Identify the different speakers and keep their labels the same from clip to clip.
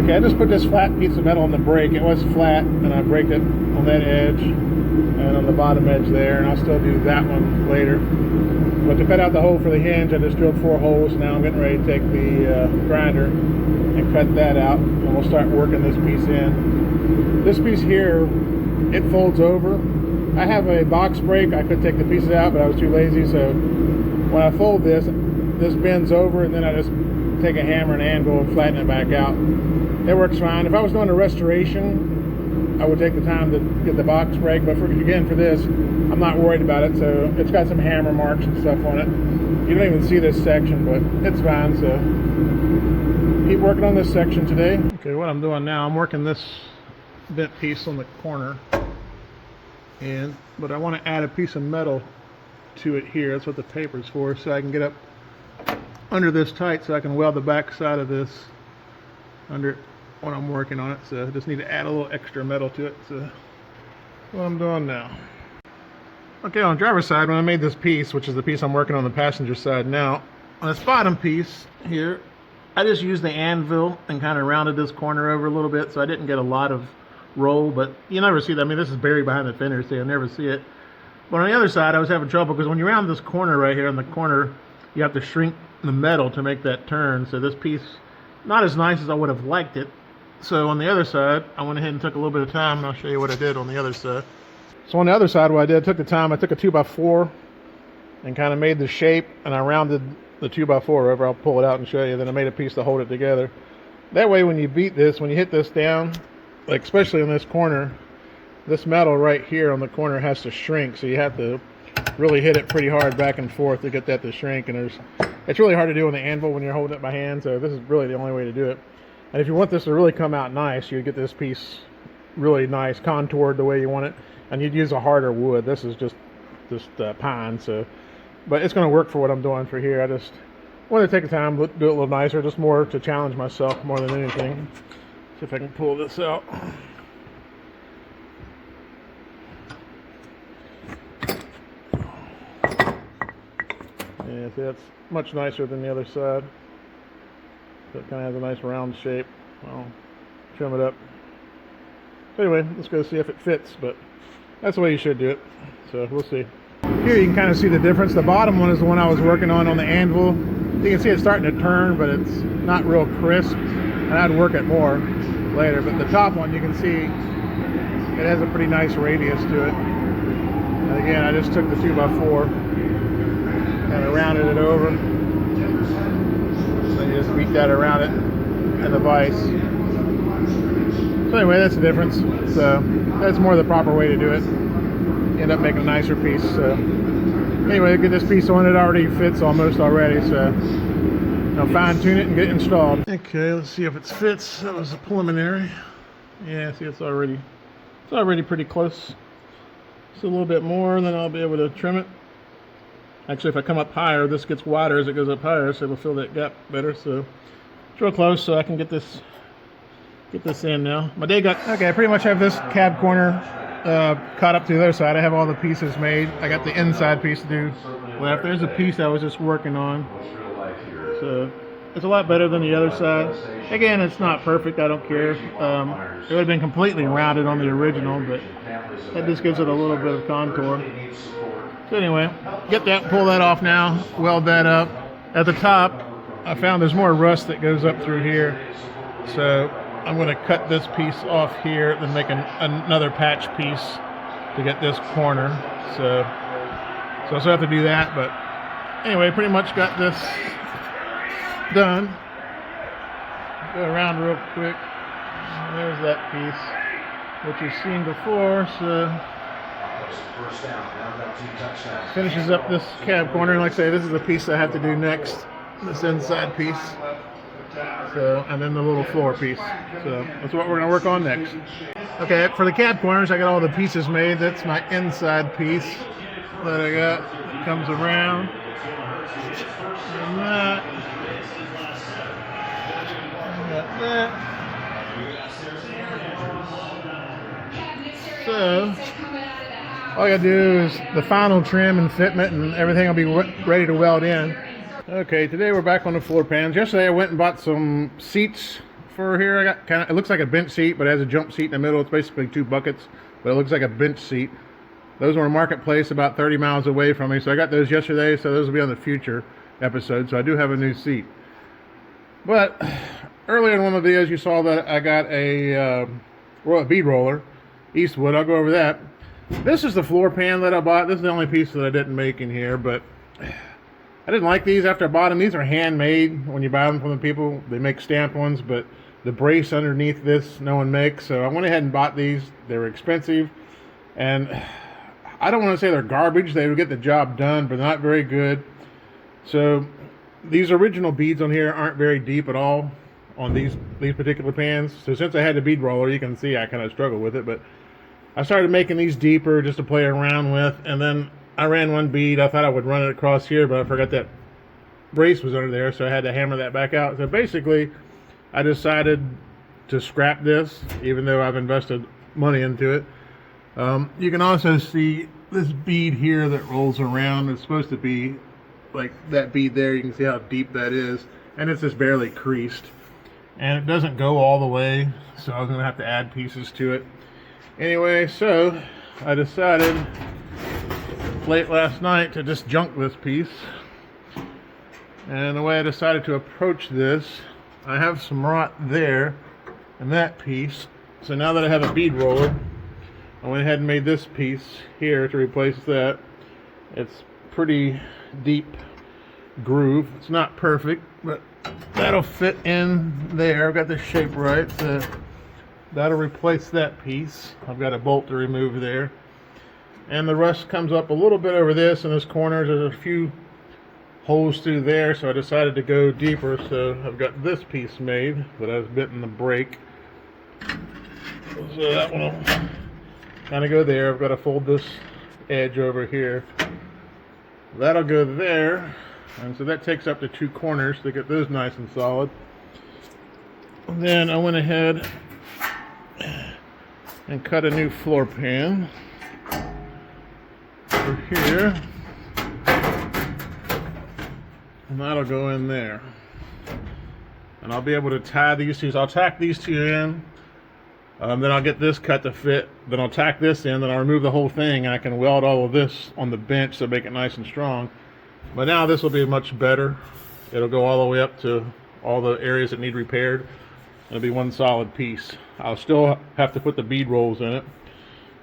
Speaker 1: Okay, I just put this flat piece of metal on the brake. It was flat, and I braked it on that edge and on the bottom edge there, and I'll still do that one later. But to cut out the hole for the hinge, I just drilled 4 holes. Now I'm getting ready to take the grinder and cut that out, and we'll start working this piece in. This piece here, it folds over. I have a box brake. I could take the pieces out, but I was too lazy, so when I fold this bends over, and then I just take a hammer and angle and flatten it back out. It works fine. If I was doing a restoration, I would take the time to get the box brake, but for this, I'm not worried about it. So it's got some hammer marks and stuff on it. You don't even see this section, but it's fine. So keep working on this section today. Okay, what I'm doing now, I'm working this bent piece on the corner, but I want to add a piece of metal to it here. That's what the taper's for, so I can get up under this tight, so I can weld the back side of this under it when I'm working on it. So I just need to add a little extra metal to it. So that's what I'm doing now. Okay, on the driver's side, when I made this piece, which is the piece I'm working on the passenger side now, on this bottom piece here, I just used the anvil and kind of rounded this corner over a little bit, so I didn't get a lot of roll, but you never see that. I mean, this is buried behind the fender, so you'll never see it. But on the other side, I was having trouble because when you round this corner right here in the corner, you have to shrink the metal to make that turn. So this piece, not as nice as I would have liked it. So on the other side, I went ahead and took a little bit of time, and I'll show you what I did on the other side. So on the other side, what I did, I took the time, I took a 2x4 and kind of made the shape, and I rounded the 2x4 over. I'll pull it out and show you. Then I made a piece to hold it together. That way, when you beat this, when you hit this down, like especially in this corner, this metal right here on the corner has to shrink, so you have to really hit it pretty hard back and forth to get that to shrink. And it's really hard to do on the anvil when you're holding it by hand, so this is really the only way to do it. And if you want this to really come out nice, you get this piece really nice, contoured the way you want it, and you'd use a harder wood. This is just pine, so, but it's going to work for what I'm doing for here. I just want to take the time, do it a little nicer, just more to challenge myself more than anything. See if I can pull this out. Yeah, see, that's much nicer than the other side. So it kind of has a nice round shape. I'll trim it up. So anyway, let's go see if it fits, but that's the way you should do it. So we'll see. Here you can kind of see the difference. The bottom one is the one I was working on the anvil. You can see it's starting to turn, but it's not real crisp. And I'd work it more later. But the top one, you can see it has a pretty nice radius to it. And again, I just took the 2x4, kind of rounded it over. Then you just beat that around it and the vise. So anyway, that's the difference. So that's more the proper way to do it. You end up making a nicer piece. So anyway, get this piece on. It already fits almost already. So I'll fine tune it and get it installed. Okay, let's see if it fits. That was a preliminary. Yeah, see, it's already pretty close. Just a little bit more, and then I'll be able to trim it. Actually, if I come up higher, this gets wider as it goes up higher, so it'll fill that gap better. So it's real close, so I can get this in now. My day got okay. I pretty much have this cab corner cut up to the other side. I have all the pieces made. I got the inside piece to do left. There's a piece I was just working on, so it's a lot better than the other side. Again, it's not perfect. I don't care. It would have been completely rounded on the original, but that just gives it a little bit of contour. So anyway, get that, pull that off now, weld that up. At the top, I found there's more rust that goes up through here. So I'm going to cut this piece off here, then make another patch piece to get this corner. So I still have to do that, but anyway, pretty much got this done. Go around real quick. There's that piece, which you've seen before. So finishes up this cab corner, and like I say, this is the piece I have to do next, this inside piece. So, and then the little floor piece. So that's what we're going to work on next. Okay, for the cab corners, I got all the pieces made. That's my inside piece that I got. Comes around, and that. I got that. So all I gotta do is the final trim and fitment, and everything will be ready to weld in. Okay, today we're back on the floor pans. Yesterday I went and bought some seats for here. I got it looks like a bench seat, but it has a jump seat in the middle. It's basically 2 buckets, but it looks like a bench seat. Those were in Marketplace about 30 miles away from me, so I got those yesterday, so those will be on the future episode. So I do have a new seat. But earlier in one of the videos, you saw that I got a bead roller, Eastwood. I'll go over that. This is the floor pan that I bought. This is the only piece that I didn't make in here, but I didn't like these after I bought them. These are handmade when you buy them from the people. They make stamped ones, but the brace underneath this, no one makes. So I went ahead and bought these. They were expensive, and I don't want to say they're garbage. They would get the job done, but not very good. So these original beads on here aren't very deep at all on these particular pans. So since I had the bead roller, you can see I kind of struggled with it, but I started making these deeper just to play around with, and then I ran one bead. I thought I would run it across here, but I forgot that brace was under there, so I had to hammer that back out. So basically, I decided to scrap this, even though I've invested money into it. You can also see this bead here that rolls around. It's supposed to be like that bead there. You can see how deep that is, and it's just barely creased. And it doesn't go all the way, so I was going to have to add pieces to it. Anyway, so I decided late last night to just junk this piece. And the way I decided to approach this, I have some rot there in that piece. So now that I have a bead roller, I went ahead and made this piece here to replace that. It's pretty deep groove. It's not perfect, but that'll fit in there. I've got the shape right, so that'll replace that piece. I've got a bolt to remove there. And the rust comes up a little bit over this in this corner. There's a few holes through there, so I decided to go deeper. So I've got this piece made, but I was bitten the brake. So that one will kind of go there. I've got to fold this edge over here. That'll go there. And so that takes up the 2 corners to get those nice and solid. And then I went ahead and cut a new floor pan over here. And that'll go in there. And I'll be able to tie these two. So I'll tack these 2 in. Then I'll get this cut to fit. Then I'll tack this in. Then I'll remove the whole thing. And I can weld all of this on the bench to make it nice and strong. But now this will be much better. It'll go all the way up to all the areas that need repaired. It'll be one solid piece. I'll still have to put the bead rolls in it.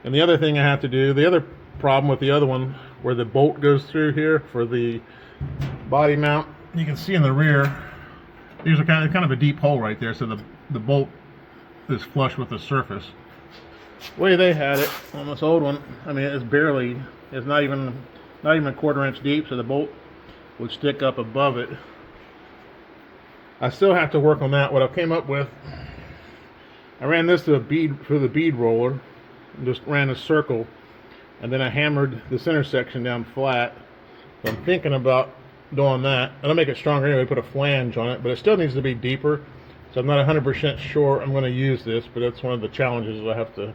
Speaker 1: And the other thing I have to do, the other problem with the other one, where the bolt goes through here for the body mount, you can see in the rear, there's a kind of a deep hole right there, so the bolt is flush with the surface. The way they had it on this old one, I mean, it's not even a 1/4 inch deep, so the bolt would stick up above it. I still have to work on that. What I came up with, I ran this through the bead roller, and just ran a circle, and then I hammered the center section down flat. So I'm thinking about doing that. I'll make it stronger anyway, put a flange on it, but it still needs to be deeper. So I'm not 100% sure I'm going to use this, but that's one of the challenges that I have to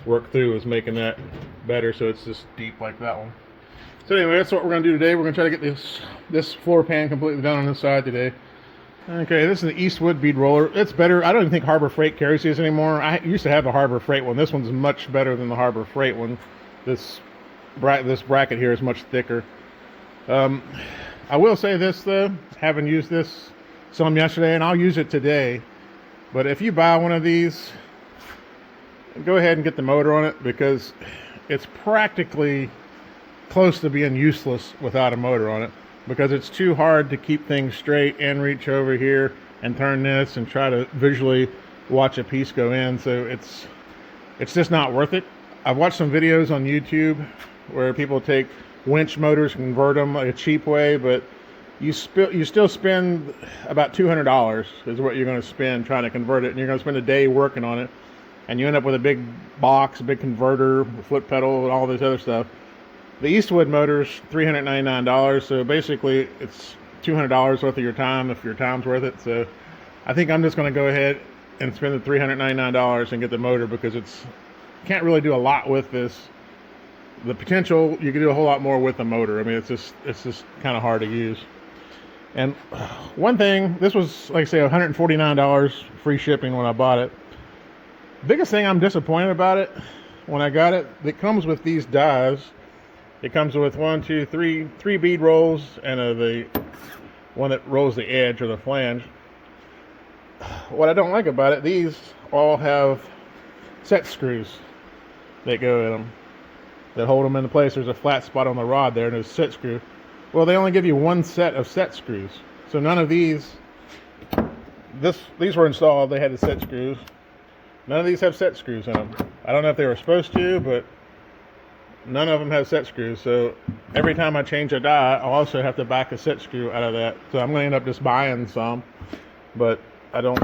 Speaker 1: work through, is making that better so it's just deep like that one. So anyway, that's what we're going to do today. We're going to try to get this floor pan completely done on this side today. Okay, this is the Eastwood bead roller. It's better. I don't even think Harbor Freight carries these anymore. I used to have the Harbor Freight one. This one's much better than the Harbor Freight one. This bracket here is much thicker. I will say this though, haven't used this some yesterday, and I'll use it today. But if you buy one of these, go ahead and get the motor on it, because it's practically close to being useless without a motor on it, because it's too hard to keep things straight and reach over here and turn this and try to visually watch a piece go in. So it's just not worth it. I've watched some videos on YouTube where people take winch motors, convert them like a cheap way, but you still spend about $200 is what you're going to spend trying to convert it, and you're going to spend a day working on it, and you end up with a big box, a big converter, a foot pedal, and all this other stuff. The Eastwood motor's $399, so basically it's $200 worth of your time if your time's worth it. So I think I'm just going to go ahead and spend the $399 and get the motor, because can't really do a lot with this. The potential, you can do a whole lot more with the motor. I mean, it's just kind of hard to use. And one thing, this was, like I say, $149 free shipping when I bought it. Biggest thing I'm disappointed about it, when I got it, it comes with these dies. It comes with three bead rolls and the one that rolls the edge or the flange. What I don't like about it, these all have set screws that go in them that hold them into place. There's a flat spot on the rod there and there's a set screw. Well, they only give you one set of set screws, so none of these were installed. They had the set screws. None of these have set screws in them. I don't know if they were supposed to, but none of them have set screws. So every time I change a die, I'll also have to back a set screw out of that. So I'm going to end up just buying some, but I don't.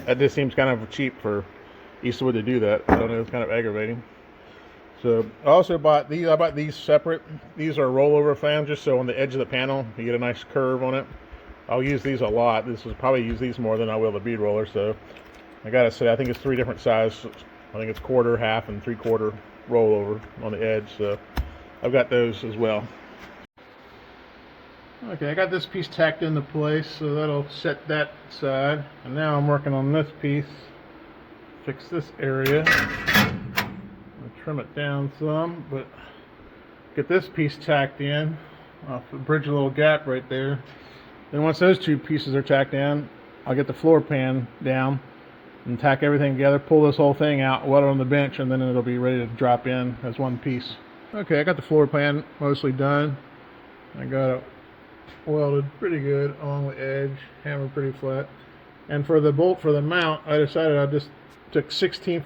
Speaker 1: That just seems kind of cheap for Eastwood to do that. I don't know. It's kind of aggravating. So I also bought these. I bought these separate. These are rollover flanges, so on the edge of the panel, you get a nice curve on it. I'll use these a lot. This is probably use these more than I will the bead roller. So I gotta say, I think it's 3 different sizes. I think it's quarter, half, and 3/4 rollover on the edge. So I've got those as well. Okay, I got this piece tacked into place, so that'll set that side. And now I'm working on this piece. Fix this area. Trim it down some, but get this piece tacked in. I'll bridge a little gap right there. Then once those two pieces are tacked in, I'll get the floor pan down and tack everything together, pull this whole thing out, weld it on the bench, and then it'll be ready to drop in as one piece. Okay, I got the floor pan mostly done. I got it welded pretty good along the edge, hammered pretty flat. And for the bolt for the mount, I decided I just took 16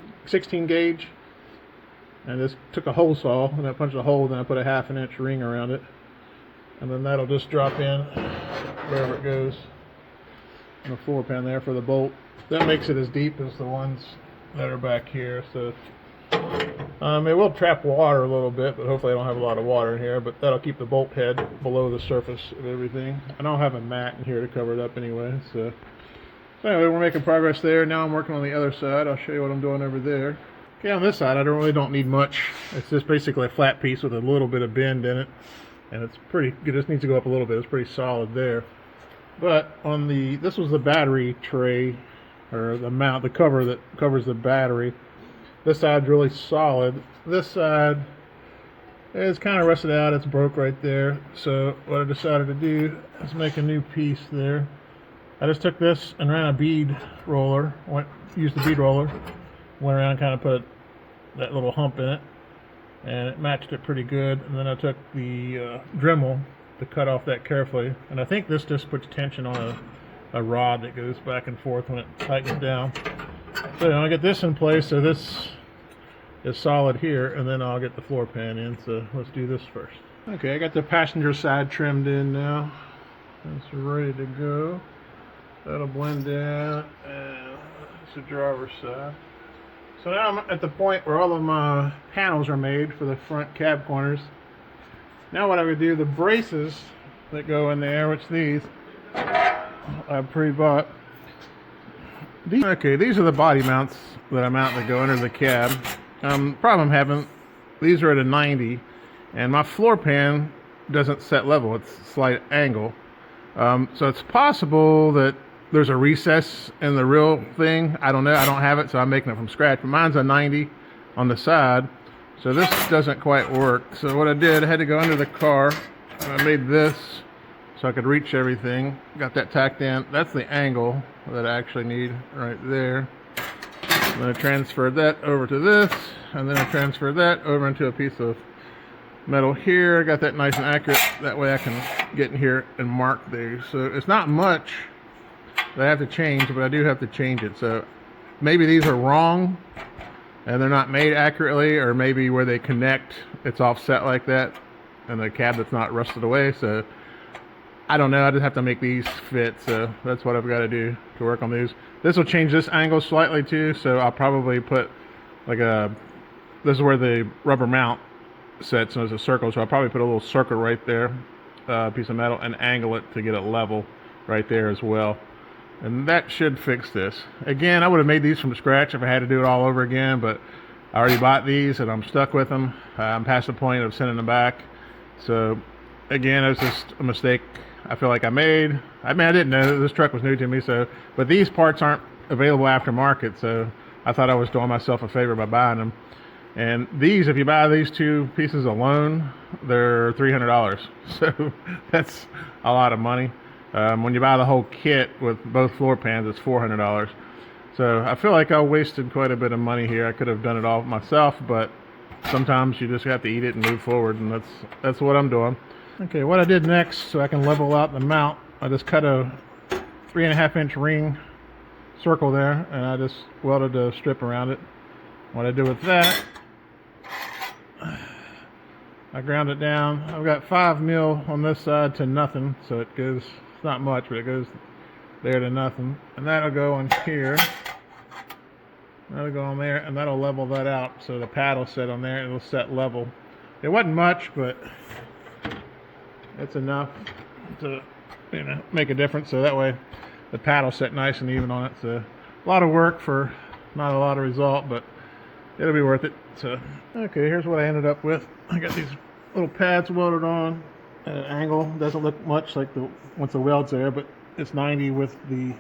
Speaker 1: gauge and just took a hole saw and I punched a hole, then I put a 1/2 inch ring around it, and then that'll just drop in wherever it goes in the floor pan there for the bolt. That makes it as deep as the ones that are back here, so it will trap water a little bit, but hopefully I don't have a lot of water in here, but that'll keep the bolt head below the surface of everything. I don't have a mat in here to cover it up anyway, so anyway, we're making progress there. Now I'm working on the other side. I'll show you what I'm doing over there. Okay, on this side, I really don't need much. It's just basically a flat piece with a little bit of bend in it, and it just needs to go up a little bit. It's pretty solid there. But on this was the battery tray, or the mount, the cover that covers the battery. This side's really solid. This side is kind of rusted out. It's broke right there. So what I decided to do is make a new piece there. I just took this and ran a bead roller, used the bead roller, went around and kind of put that little hump in it, and it matched it pretty good. And then I took the Dremel to cut off that carefully, and I think this just puts tension on a rod that goes back and forth when it tightens down. So I'll get this in place, so this is solid here, and then I'll get the floor pan in. So let's do this first. Okay, I got the passenger side trimmed in now. It's ready to go. That'll blend down, and it's the driver's side. So now I'm at the point where all of my panels are made for the front cab corners. Now what I would do, the braces that go in there, which these I pre-bought. Okay, these are the body mounts that I mount that go under the cab. Problem I'm having, these are at a 90, and my floor pan doesn't set level, it's a slight angle. So it's possible that there's a recess in the real thing. I don't know, I don't have it, so I'm making it from scratch. But mine's a 90 on the side, so this doesn't quite work. So what I did, I had to go under the car, and I made this so I could reach everything. Got that tacked in. That's the angle that I actually need right there. And then I transferred that over to this, and then I transferred that over into a piece of metal here. I got that nice and accurate. That way I can get in here and mark these. So it's not much that I have to change, but I do have to change it. So maybe these are wrong and they're not made accurately, or maybe where they connect it's offset like that and the cab that's not rusted away. So I don't know, I just have to make these fit, so that's what I've got to do to work on these. This will change this angle slightly too, so I'll probably put like this is where the rubber mount sits, and there's a circle, so I'll probably put a little circle right there, piece of metal, and angle it to get it level right there as well. And that should fix this. Again, I would have made these from scratch if I had to do it all over again, but I already bought these and I'm stuck with them. I'm past the point of sending them back. So again, it was just a mistake I feel like I mean, I didn't know this truck was new to me, so, but these parts aren't available aftermarket, so I thought I was doing myself a favor by buying them. And these, if you buy these two pieces alone, they're $300. So that's a lot of money. When you buy the whole kit with both floor pans, it's $400. So I feel like I wasted quite a bit of money here. I could have done it all myself, but sometimes you just have to eat it and move forward, and that's what I'm doing. Okay, what I did next, so I can level out the mount, I just cut a 3.5-inch ring circle there, and I just welded a strip around it. What I do with that, I ground it down. I've got 5 mil on this side to nothing, so it goes, it's not much, but it goes there to nothing. And that'll go on here. That'll go on there, and that'll level that out. So the pad will set on there, and it'll set level. It wasn't much, but it's enough to, you know, make a difference. So that way the pad will set nice and even on it. So a lot of work for not a lot of result, but it'll be worth it. So, okay, here's what I ended up with. I got these little pads welded on at an angle. Doesn't look much like once the weld's there, but it's 90 with the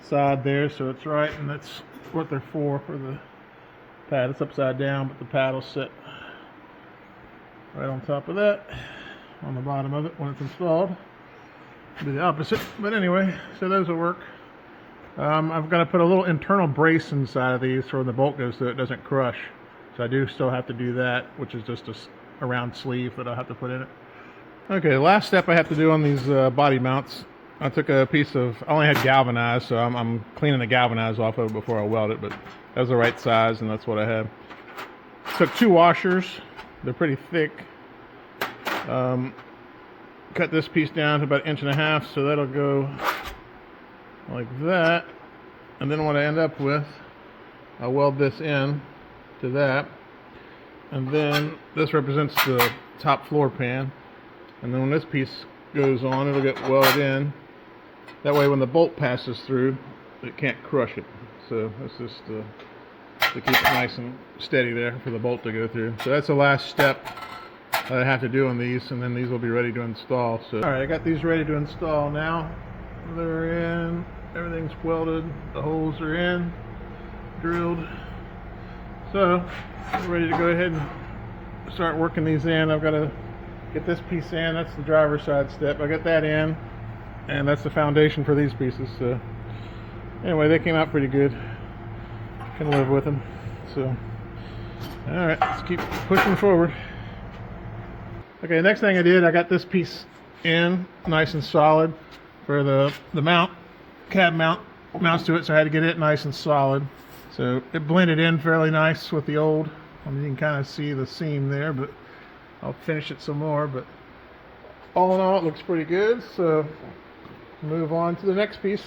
Speaker 1: side there, so it's right, and that's what they're for the pad. It's upside down, but the pad will sit right on top of that, on the bottom of it when it's installed. It'll be the opposite, but anyway, so those will work. I've got to put a little internal brace inside of these so when the bolt goes through it doesn't crush. So I do still have to do that, which is just a round sleeve that I'll have to put in it. Okay, the last step I have to do on these body mounts, I took a piece of, I only had galvanized, so I'm cleaning the galvanized off of it before I weld it, but that was the right size, and that's what I had. Took 2 washers, they're pretty thick. Cut this piece down to about 1.5 inches, so that'll go like that. And then what I end up with, I weld this in to that, and then this represents the top floor pan, and then when this piece goes on, it'll get welded in. That way when the bolt passes through, it can't crush it. So that's just to keep it nice and steady there for the bolt to go through. So that's the last step that I have to do on these, and then these will be ready to install. So, all right, I got these ready to install now. They're in, everything's welded, the holes are in, drilled. So we're ready to go ahead and start working these in. I've got to get this piece in, that's the driver's side step. I got that in, and that's the foundation for these pieces. So anyway, they came out pretty good. Can live with them. So all right, let's keep pushing forward. Okay, next thing I did, I got this piece in nice and solid for the mount, cab mount mounts to it, so I had to get it nice and solid. So it blended in fairly nice with the old. I mean, you can kind of see the seam there, but I'll finish it some more. But all in all, it looks pretty good. So move on to the next piece.